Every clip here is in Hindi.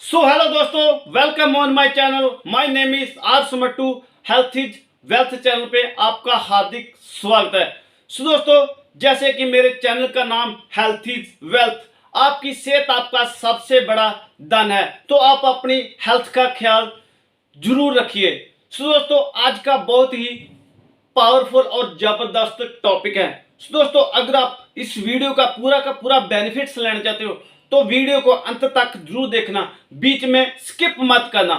हेलो दोस्तों, welcome on my channel. My name is R Sumattu. Health is wealth channel पे आपका हार्दिक स्वागत है। दोस्तों, जैसे कि मेरे चैनल का नाम हेल्थ इज वेल्थ, आपकी सेहत आपका सबसे बड़ा धन है, तो आप अपनी हेल्थ का ख्याल जरूर रखिए। दोस्तों, आज का बहुत ही पावरफुल और जबरदस्त टॉपिक है। दोस्तों, अगर आप इस वीडियो का पूरा बेनिफिट्स लेना चाहते हो तो वीडियो को अंत तक जरूर देखना, बीच में स्किप मत करना।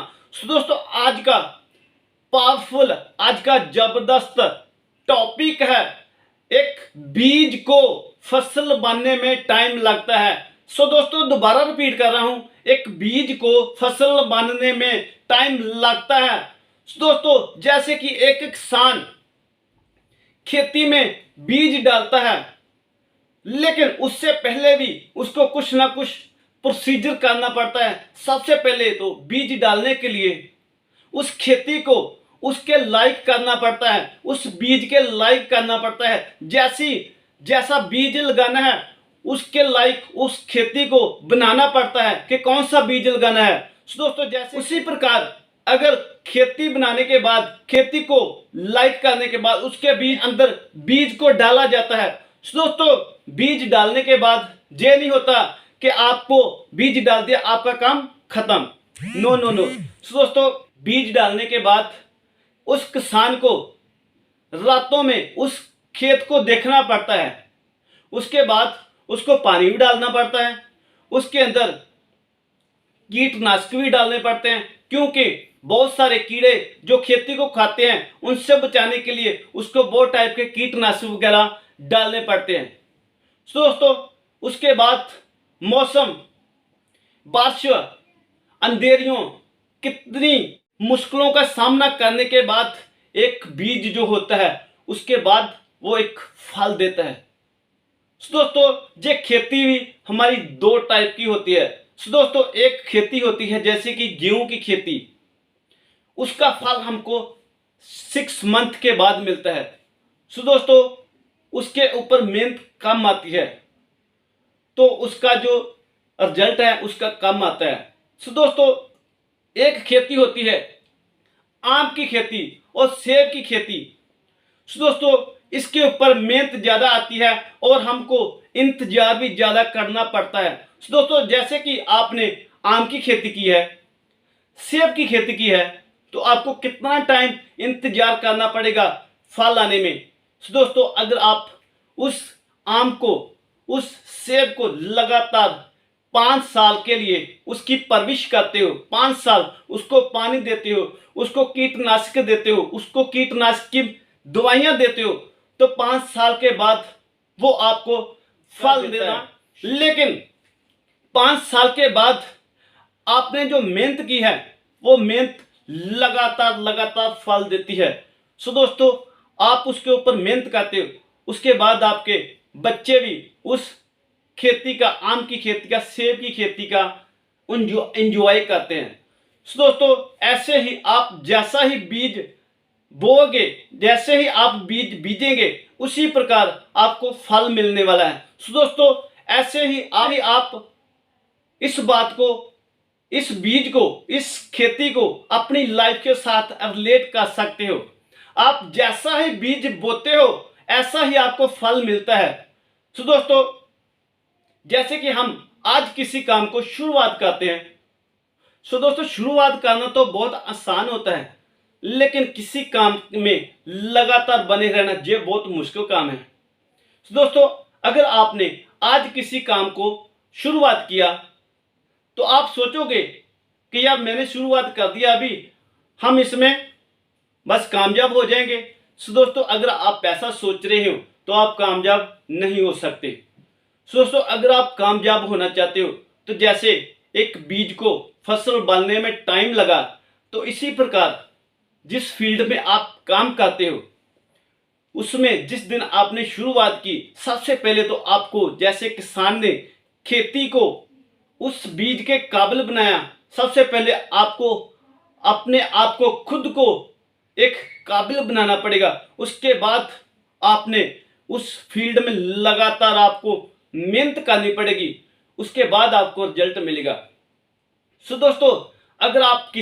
दोस्तों, आज का जबरदस्त टॉपिक है, एक बीज को फसल बनने में टाइम लगता है। दोस्तों, दोबारा रिपीट कर रहा हूं, एक बीज को फसल बनने में टाइम लगता है। दोस्तों, जैसे कि एक किसान खेती में बीज डालता है, लेकिन उससे पहले भी उसको कुछ ना कुछ प्रोसीजर करना पड़ता है। सबसे पहले तो बीज डालने के लिए उस खेती को उसके लायक करना पड़ता है, उस बीज के लायक करना पड़ता है। जैसा बीज लगाना है उसके लायक उस खेती को बनाना पड़ता है कि कौन सा बीज लगाना है। दोस्तों, जैसे उसी प्रकार अगर खेती बनाने के बाद, खेती को लाइक करने के बाद उसके बीज अंदर बीज को डाला जाता है। दोस्तों, बीज डालने के बाद ये नहीं होता कि आपको बीज डाल दिया आपका काम खत्म। No no no. दोस्तों, बीज डालने के बाद उस किसान को रातों में उस खेत को देखना पड़ता है। उसके बाद उसको पानी भी डालना पड़ता है, उसके अंदर कीटनाशक भी डालने पड़ते हैं, क्योंकि बहुत सारे कीड़े जो खेती को खाते हैं उनसे बचाने के लिए उसको बहुत टाइप के कीटनाशक वगैरह डालने पड़ते हैं। दोस्तों, उसके बाद मौसम, बारिश, अंधेरियों, कितनी मुश्किलों का सामना करने के बाद एक बीज जो होता है उसके बाद वो एक फल देता है। दोस्तों, ये खेती भी हमारी दो टाइप की होती है। दोस्तों, एक खेती होती है जैसे कि गेहूं की खेती, उसका फल हमको 6 मंथ के बाद मिलता है। दोस्तों, उसके ऊपर मेहनत कम आती है, तो उसका जो रिजल्ट है उसका कम आता है। दोस्तों, एक खेती होती है आम की खेती और सेब की खेती। दोस्तों, इसके ऊपर मेहनत ज्यादा आती है और हमको इंतजार भी ज्यादा करना पड़ता है। दोस्तों, जैसे कि आपने आम की खेती की है, सेब की खेती की है, तो आपको कितना टाइम इंतजार करना पड़ेगा फल आने में। दोस्तों, अगर आप उस आम को, उस सेब को लगातार 5 साल के लिए उसकी परवरिश करते हो, 5 साल उसको पानी देते हो, उसको कीटनाशक देते हो, उसको कीटनाशक की दवाइयां देते हो, तो 5 साल के बाद वो आपको फल देता है। लेकिन 5 साल के बाद आपने जो मेहनत की है वो मेहनत लगातार लगातार फल देती है। दोस्तों, आप उसके ऊपर मेहनत करते हो, उसके बाद आपके बच्चे भी उस खेती का, आम की खेती का, सेब की खेती का एंजॉय करते हैं। दोस्तों, ऐसे ही आप जैसा ही बीज बोओगे, जैसे ही आप बीज बीजेंगे, उसी प्रकार आपको फल मिलने वाला है। दोस्तों, ऐसे ही आप इस बात को, इस बीज को, इस खेती को अपनी लाइफ के साथ रिलेट कर सकते हो। आप जैसा ही बीज बोते हो ऐसा ही आपको फल मिलता है। दोस्तों, जैसे कि हम आज किसी काम को शुरुआत करते हैं, दोस्तों, शुरुआत करना तो बहुत आसान होता है, लेकिन किसी काम में लगातार बने रहना ये बहुत मुश्किल काम है। दोस्तों, अगर आपने आज किसी काम को शुरुआत किया तो आप सोचोगे कि यार मैंने शुरुआत कर दिया, अभी हम इसमें बस कामयाब हो जाएंगे। दोस्तों, अगर आप ऐसा सोच रहे हो तो आप कामयाब नहीं हो सकते। दोस्तों, अगर आप कामयाब होना चाहते हो तो जैसे एक बीज को फसल बनने में टाइम लगा, तो इसी प्रकार जिस फील्ड में आप काम करते हो उसमें जिस दिन आपने शुरुआत की, सबसे पहले तो आपको, जैसे किसान ने खेती को उस बीज के काबिल बनाया, सबसे पहले आपको अपने आप को, खुद को एक काबिल बनाना पड़ेगा। उसके बाद आपने उस फील्ड में लगातार आपको मेहनत करनी पड़ेगी, उसके बाद आपको रिजल्ट मिलेगा। सो दोस्तों, अगर आप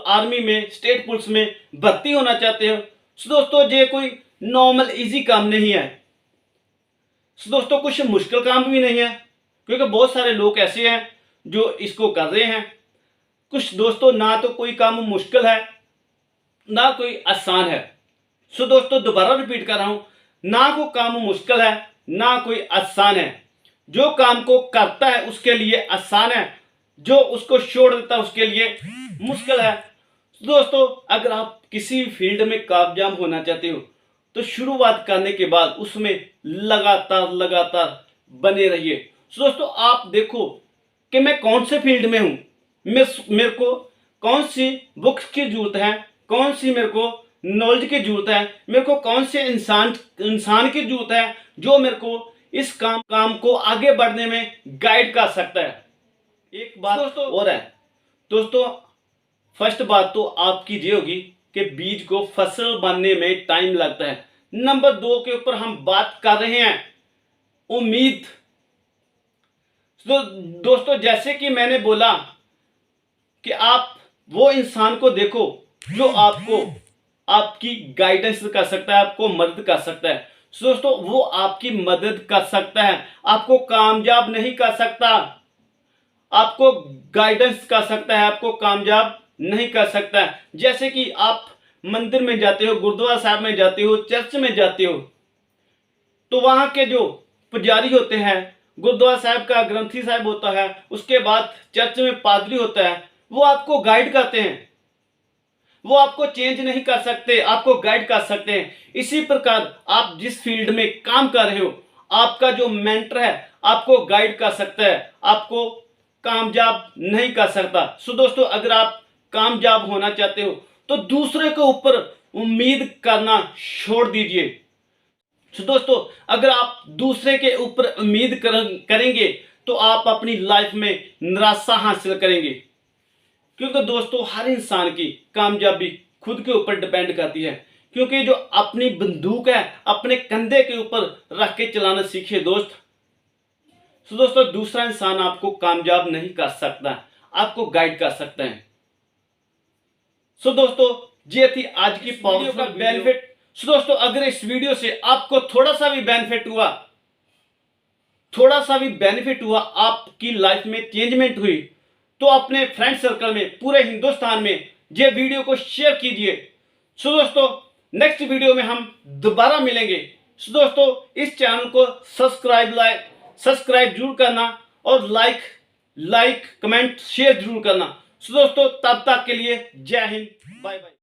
आर्मी में, स्टेट पुलिस में भर्ती होना चाहते हो, सो दोस्तों ये कोई नॉर्मल इजी काम नहीं है। सो दोस्तों कुछ मुश्किल काम भी नहीं है, क्योंकि बहुत सारे लोग ऐसे हैं जो इसको कर रहे हैं। कुछ दोस्तों ना तो कोई काम मुश्किल है ना कोई आसान है। सो दोस्तों दोबारा रिपीट कर रहा हूं, ना कोई काम मुश्किल है ना कोई आसान है। जो काम को करता है उसके लिए आसान है, जो उसको छोड़ देता है उसके लिए मुश्किल है। दोस्तों अगर आप किसी फील्ड में कामयाब होना चाहते हो तो शुरुआत करने के बाद उसमें लगातार लगातार बने रहिए। दोस्तों आप देखो कि मैं कौन से फील्ड में हूं, मेरे को कौन सी बुक्स की जरूरत है, कौन सी मेरे को नॉलेज की जरूरत है, मेरे को कौन से इंसान की जरूरत है जो मेरे को इस काम को आगे बढ़ने में गाइड कर सकता है। एक बात दोस्तों और है, दोस्तों फर्स्ट बात तो आपकी ये होगी कि बीज को फसल बनने में टाइम लगता है। नंबर 2 के ऊपर हम बात कर रहे हैं उम्मीद। तो दोस्तों जैसे कि मैंने बोला कि आप वो इंसान को देखो जो आपको आपकी गाइडेंस कर सकता है, आपको मदद कर सकता है। दोस्तों वो आपकी मदद कर सकता है, आपको कामयाब नहीं कर सकता, आपको गाइडेंस कर सकता है, आपको कामयाब नहीं कर सकता है। जैसे कि आप मंदिर में जाते हो, गुरुद्वारा साहब में जाते हो, चर्च में जाते हो, तो वहां के जो पुजारी होते हैं, गुरुद्वारा साहब का ग्रंथी साहब होता है, उसके बाद चर्च में पादरी होता है, वो आपको गाइड करते हैं। वो आपको चेंज नहीं कर सकते, आपको गाइड कर सकते हैं। इसी प्रकार आप जिस फील्ड में काम कर रहे हो, आपका जो मेंटर है आपको गाइड कर सकता है, आपको कामयाब नहीं कर सकता। सो दोस्तों अगर आप कामयाब होना चाहते हो तो दूसरे के ऊपर उम्मीद करना छोड़ दीजिए। सो दोस्तों अगर आप दूसरे के ऊपर उम्मीद करेंगे तो आप अपनी लाइफ में निराशा हासिल करेंगे, क्योंकि दोस्तों हर इंसान की कामयाबी खुद के ऊपर डिपेंड करती है। क्योंकि जो अपनी बंदूक है अपने कंधे के ऊपर रख के चलाना सीखे दोस्त। तो दोस्तों दूसरा इंसान आपको कामयाब नहीं कर सकता, आपको गाइड कर सकता है। सो दोस्तों ये थी आज की पावरफुल बेनिफिट। सो दोस्तों अगर इस वीडियो से आपको थोड़ा सा भी बेनिफिट हुआ, आपकी लाइफ में चेंजमेंट हुई, तो अपने फ्रेंड सर्कल में पूरे हिंदुस्तान में ये वीडियो को शेयर कीजिए। सो दोस्तों नेक्स्ट वीडियो में हम दोबारा मिलेंगे। सो दोस्तों इस चैनल को सब्सक्राइब जरूर करना और लाइक कमेंट शेयर जरूर करना। सो दोस्तों तब तक के लिए जय हिंद, बाय बाय।